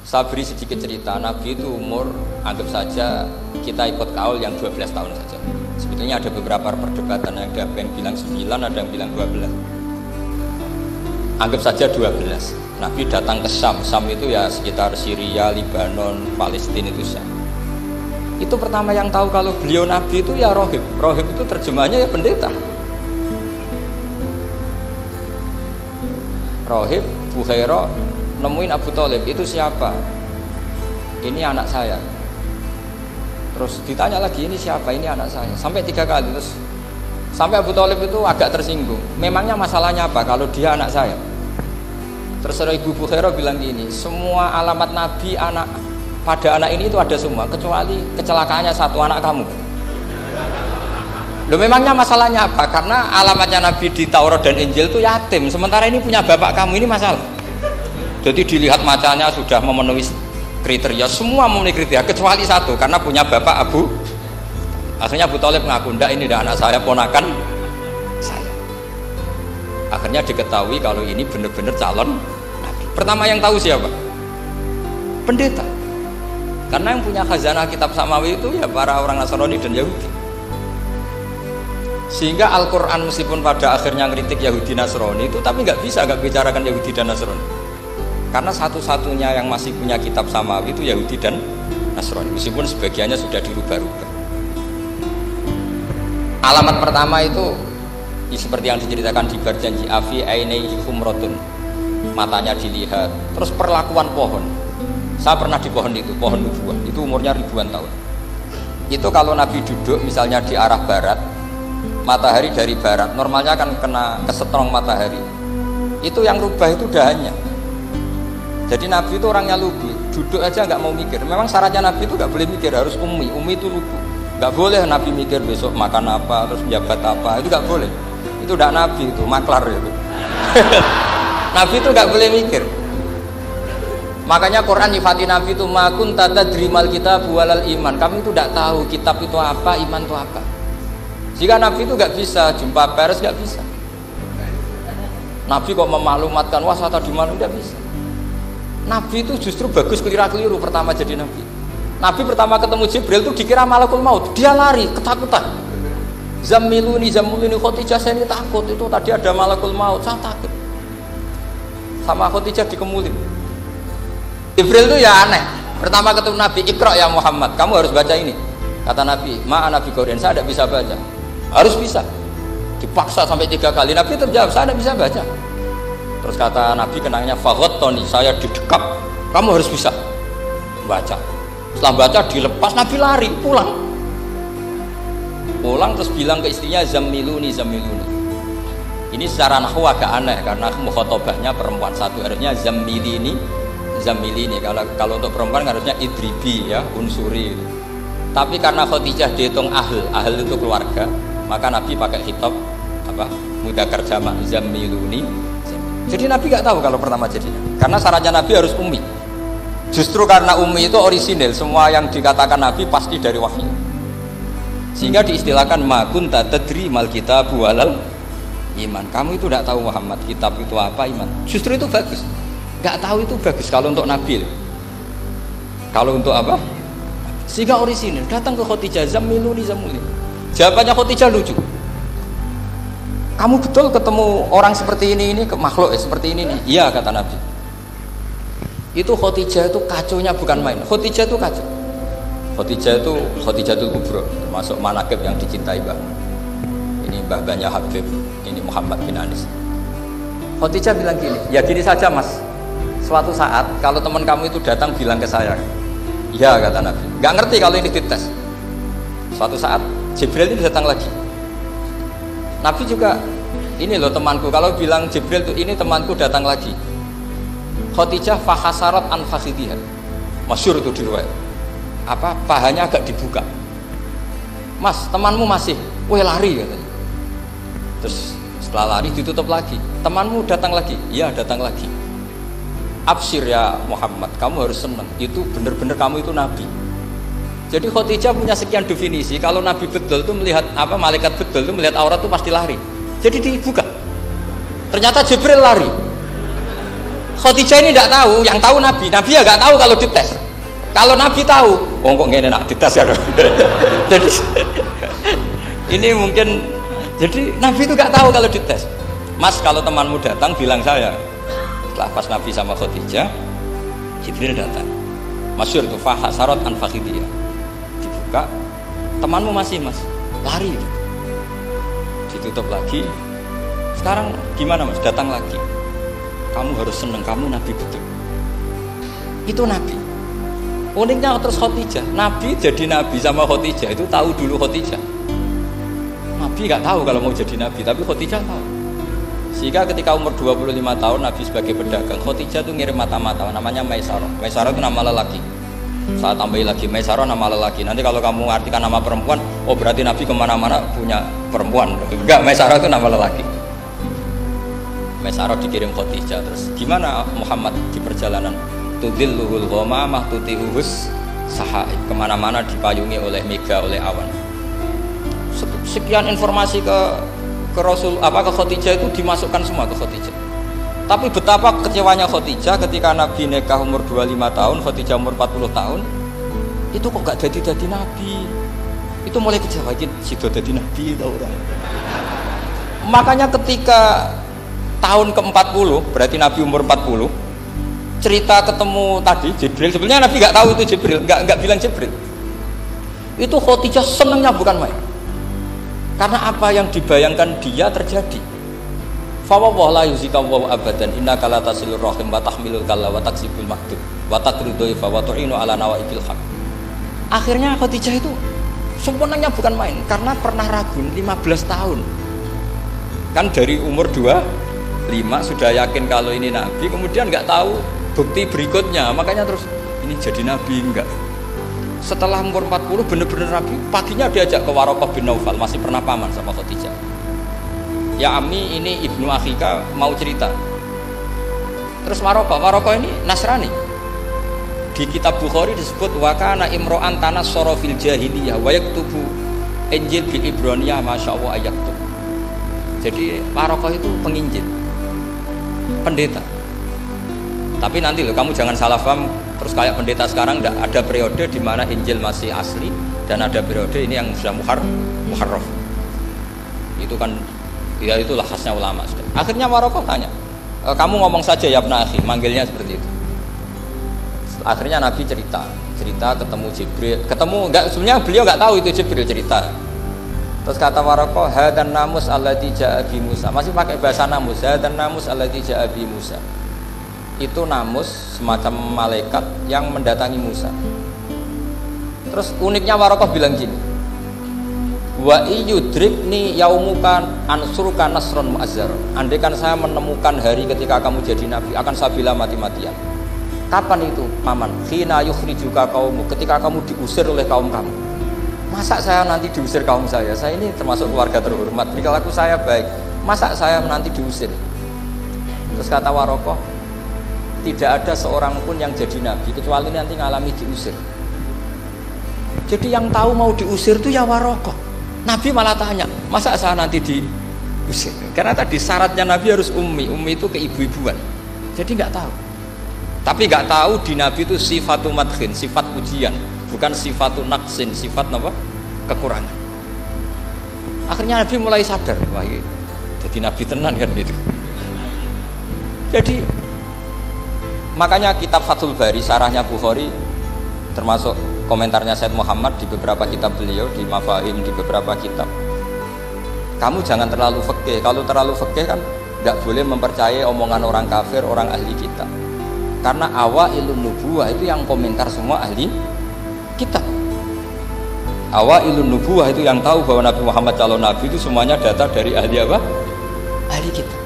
Saya beri sedikit cerita. Nabi itu umur, anggap saja kita ikut kaul yang 12 tahun saja. Sebetulnya ada beberapa perdebatan, ada yang bilang 9, ada yang bilang 12. Anggap saja 12. Nabi datang ke Syam. Syam itu ya sekitar Syria, Libanon, Palestina itu Syam. Itu pertama yang tahu kalau beliau Nabi itu ya rohib. Rohib itu terjemahnya ya pendeta. Rohib, Bukhairah nemuin Abu Thalib, itu siapa? Ini anak saya. Terus ditanya lagi, ini siapa? Ini anak saya. Sampai 3 kali. Terus sampai Abu Thalib itu agak tersinggung. Memangnya masalahnya apa kalau dia anak saya? Terus Ibu Bukhairah bilang gini, semua alamat Nabi pada anak ini itu ada semua, kecuali kecelakaannya satu, anak kamu. Loh, memangnya masalahnya apa? Karena alamatnya Nabi di Taurat dan Injil itu yatim, sementara ini punya bapak kamu, ini masalah. Jadi dilihat macanya sudah memenuhi kriteria, semua memenuhi kriteria kecuali satu, karena punya bapak Abu. Akhirnya Abu Thalib ngaku, enggak, ini tidak anak saya, ponakan saya. Akhirnya diketahui kalau ini benar-benar calon Nabi. Pertama yang tahu siapa? Pendeta. Karena yang punya khazanah kitab samawi itu ya para orang Nasrani dan Yahudi. Sehingga Al-Quran meskipun pada akhirnya ngeritik Yahudi Nasrani itu, tapi nggak bisa nggak bicarakan Yahudi dan Nasrani. Karena satu-satunya yang masih punya kitab samawi itu Yahudi dan Nasrani, meskipun sebagiannya sudah dirubah-rubah. Alamat pertama itu seperti yang diceritakan di berjanji afi ainai humrotun, matanya dilihat. Terus perlakuan pohon, saya pernah di pohon itu, pohon nubuah itu umurnya ribuan tahun. Itu kalau Nabi duduk misalnya di arah barat, matahari dari barat, normalnya akan kena kesetrong matahari. Itu yang rubah itu dahannya. Jadi Nabi itu orangnya lugu, duduk aja nggak mau mikir. Memang syaratnya Nabi itu nggak boleh mikir, harus ummi itu lugu. Nggak boleh Nabi mikir besok makan apa, terus jabat apa, itu nggak boleh. Itu udah Nabi, itu maklar itu. Nabi itu nggak boleh mikir. Makanya Quran nyifati Nabi itu makun tata drimal kitab walal iman. Kami itu tidak tahu kitab itu apa, iman itu apa. Jika Nabi itu nggak bisa jumpa pers, nggak bisa. Nabi kok memaklumatkan wasata di mana, nggak bisa. Nabi itu justru bagus keliru pertama jadi Nabi. Nabi pertama ketemu Jibril itu dikira malakul maut, dia lari ketakutan. Zamiluni Khadijah, saya ini takut, itu tadi ada malakul maut, saya takut. Sama Khadijah dikemulin. Jibril itu ya aneh. Pertama ketemu Nabi, Iqra ya Muhammad, kamu harus baca ini. Kata Nabi, ma'ana Nabi Qur'an, saya tidak bisa baca. Harus bisa. Dipaksa sampai 3 kali. Nabi terjawab, saya tidak bisa baca. Terus kata Nabi kenangnya, Tony, saya didekap, kamu harus bisa baca. Setelah baca dilepas, Nabi lari pulang terus bilang ke istrinya, Zamiluni. Ini secara nahwu agak aneh karena mukhatabahnya perempuan satu, harusnya Zamilini. Kalau untuk perempuan harusnya idribi ya, unsuri. Tapi karena Khadijah dihitung ahl itu keluarga, maka Nabi pakai khitab mudzakkar jamak, Zamiluni. Jadi Nabi nggak tahu kalau pertama jadinya, karena syaratnya Nabi harus ummi. Justru karena ummi itu orisinil, semua yang dikatakan Nabi pasti dari wahyu. Sehingga diistilahkan ma kunta tadri mal kitab walal iman. Kamu itu tidak tahu Muhammad, kitab itu apa, iman. Justru itu bagus. Nggak tahu itu bagus kalau untuk Nabi. Kalau untuk apa? Sehingga orisinil. Datang ke Khadijah, Zamiluni. Jawabannya Khadijah lucu. Kamu betul ketemu orang seperti ini ke makhluk seperti ini nih? Iya, kata Nabi. Itu Khadijah itu kacaunya bukan main. Khadijah itu kacau. Khadijah itu kubro, termasuk manaqib yang dicintai Mbah. Ini mbah-mbahnya Habib, ini Muhammad bin Anis. Khadijah bilang gini, ya gini saja Mas. Suatu saat kalau teman kamu itu datang bilang ke saya, iya kata Nabi. Nggak ngerti kalau ini dites. Suatu saat Jibril itu datang lagi. Nabi juga, ini loh temanku, kalau bilang Jibril tuh ini temanku datang lagi. Khadijah fahasarat an fakhidhiha. Masyhur itu di riwayat. Pahanya agak dibuka. Mas, temanmu masih, lari katanya. Terus setelah lari ditutup lagi. Temanmu datang lagi? Iya, datang lagi. Absyir ya Muhammad, kamu harus senang. Itu benar-benar kamu itu Nabi. Jadi Khadijah punya sekian definisi. Kalau Nabi betul itu melihat malaikat betul itu melihat aurat itu pasti lari. Jadi dibuka. Ternyata Jibril lari. Khadijah ini tidak tahu, yang tahu Nabi. Nabi ya nggak tahu kalau dites. Kalau Nabi tahu, oh kok ngene nak dites ya. Jadi ini mungkin, jadi Nabi itu nggak tahu kalau dites. Mas, kalau temanmu datang bilang saya. Setelah pas Nabi sama Khadijah, Jibril datang. Masyhur itu fahasarat an fakhidiyah. Dibuka, temanmu masih mas, lari. Ditutup lagi. Sekarang gimana mas? Datang lagi. Kamu harus seneng, kamu Nabi betul. Itu Nabi. Uniknya terus Khadijah. Nabi jadi Nabi sama Khadijah itu tahu dulu Khadijah. Nabi nggak tahu kalau mau jadi Nabi, tapi Khadijah tahu. Sehingga ketika umur 25 tahun Nabi sebagai pedagang, Khadijah itu ngirim mata-mata namanya Maisarah. Maisarah itu nama lelaki. Saya tambahin lagi, Maisarah nama lelaki. Nanti kalau kamu artikan nama perempuan, oh berarti Nabi kemana-mana punya perempuan. Enggak, Maisarah itu nama lelaki. Maisarah dikirim Khadijah. Terus gimana Muhammad di perjalanan? Tudilluhul ghamamah tuti'uhus sahaib. Kemana-mana dipayungi oleh mega, oleh awan. Sekian informasi ke Rasul, ke Khadijah itu dimasukkan semua ke Khadijah. Tapi betapa kecewanya Khadijah ketika Nabi nikah umur 25 tahun, Khadijah umur 40 tahun. Itu kok gak jadi Nabi. Itu mulai kecewa, sido jadi Nabi tau orang. Makanya ketika tahun ke-40, berarti Nabi umur 40, cerita ketemu tadi Jibril, sebenarnya Nabi nggak tahu itu Jibril, nggak bilang Jibril. Itu Khadijah senengnya bukan main, karena apa yang dibayangkan dia terjadi. Fawwah la yuzika wa abadan innaka la tasilur rahim wa tahmilul kalla wa taksibul maktub wa taqridu fa wa tu'inu ala nawaibil haq. Akhirnya Khadijah itu sempurnanya bukan main, karena pernah ragu 15 tahun. Kan dari umur 25 sudah yakin kalau ini Nabi, kemudian nggak tahu bukti berikutnya, makanya terus ini jadi Nabi enggak. Setelah umur 40 bener-bener Nabi, paginya diajak ke Waraqah bin Naufal, masih pernah paman sama Khadijah. Ya Ami, ini ibnu akhika mau cerita. Terus Waraqah ini Nasrani. Di kitab Bukhari disebut wa kana imro'an tanassara fil jahiliyah wa yaktubu Injil bil Ibraniyah masyaallah ayaktub. Jadi Waraqah itu penginjil, pendeta. Tapi nanti loh, kamu jangan salah paham terus kayak pendeta sekarang. Ada periode di mana Injil masih asli dan ada periode ini yang sudah muharraf. Itu kan ya itulah khasnya ulama. Akhirnya Waraqah tanya, kamu ngomong saja ya Ibnu Akhi, manggilnya seperti itu. Akhirnya Nabi cerita ketemu Jibril, enggak, sebenarnya beliau enggak tahu itu Jibril cerita. Terus kata Waraqah, hadan namus alladzi ja'a bi Musa. Masih pakai bahasa namus, hadan namus alladzi ja'a bi Musa. Itu namus semacam malaikat yang mendatangi Musa. Terus uniknya Waraqah bilang gini, wa iyudrikni yaumuka ansuruka nasron mu'azzar. Andaikan saya menemukan hari ketika kamu jadi nabi, akan saya bela mati-matian. Kapan itu paman? Khina yukhrijuka kaummu, ketika kamu diusir oleh kaum kamu. Masa saya nanti diusir kaum saya? Saya ini termasuk keluarga terhormat, perilaku saya baik, masa saya nanti diusir? Terus kata Waraqah, tidak ada seorang pun yang jadi nabi kecuali nanti ngalami diusir. Jadi yang tahu mau diusir itu ya Waraqah. Nabi malah tanya, masa saya nanti diusir? Karena tadi syaratnya Nabi harus ummi itu keibu-ibuan. Jadi nggak tahu. Tapi nggak tahu di Nabi itu sifatu madkhin, sifat pujian, bukan sifatu naqsin, sifat apa? Kekurangan. Akhirnya Nabi mulai sadar, wah ini jadi Nabi tenan kan itu. Jadi makanya kitab Fathul Bari, sarahnya Bukhari, termasuk komentarnya Said Muhammad di beberapa kitab beliau, di Mafahim, di beberapa kitab. Kamu jangan terlalu fikih. Kalau terlalu fikih kan nggak boleh mempercayai omongan orang kafir, orang ahli kitab. Karena awailun nubuwah itu yang komentar semua ahli kitab. Awailun nubuwah itu yang tahu bahwa Nabi Muhammad calon nabi itu semuanya data dari ahli apa? Ahli kitab.